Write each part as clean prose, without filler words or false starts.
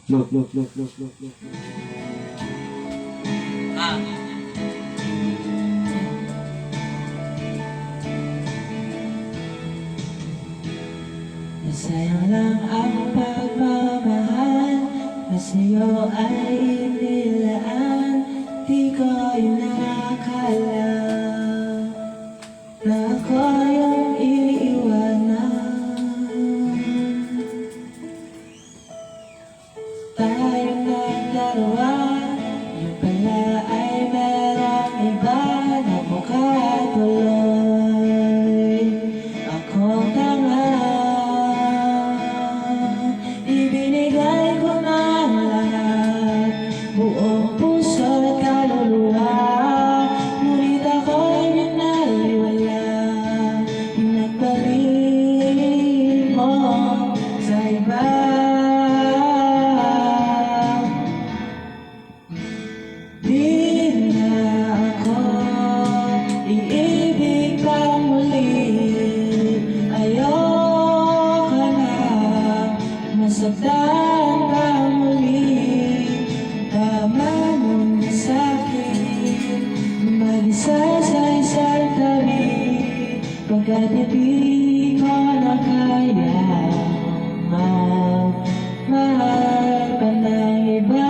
Look. Ah, Masaya lang ang pagmamahal na sa'yo ay inilaan. Di ko inakala na ako yung iiwanan. Tayong nagdalawa, yung pala ay merong iba na mukha tuloy. Akong tanga, ibinigay ko na ang lahat, buong puso at kaluluwa. Ngunit ako'y binaliwala, pinagpalit mo sa iba. Di na ako iibig pang muli. Ayoko na masaktan pang muli. Tama mo na sa'kin, mag-isa sa isang tabi, pagkat hindi ko na kaya magmahal pa ng iba.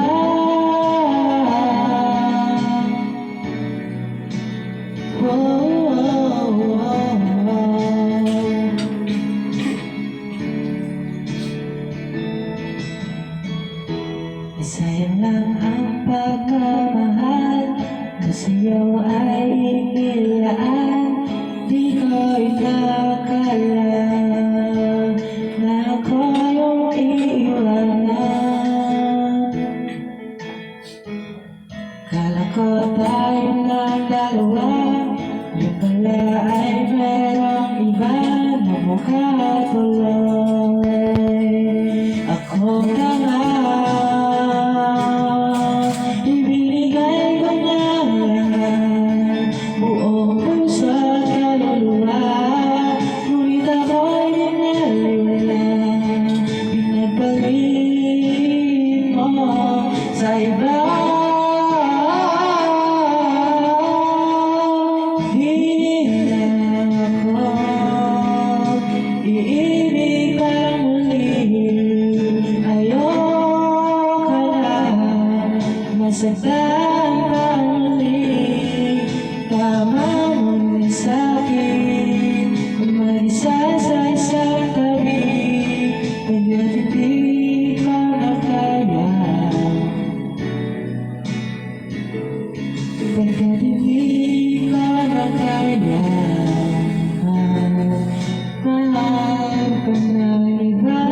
Sayang lang ang pagmamahal na sa'yo ay inilaan. Di ko inakala na ako yung iiwanan. Kala ko tayong nagdalawa, yung pala ay merong iba na mukha tuloy. Ako na nga, ibinigay ko na ang lahat, buong puso at kaluluwa. Ngunit ako'y binaliwala, pinagpalit mo sa iba. Di na ako iibig pang muli. Ayoko na masaktan pang muli. Tama mo na sa'kin, kung mag-isa sa isang tabi, pagkat hindi ko na kaya, pagkat hindi ko na kaya mahal pa ng iba.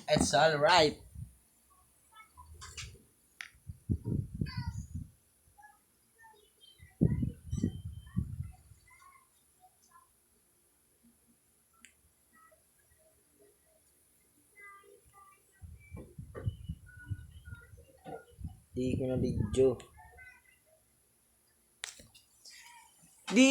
it's all right. Di ko na video. Di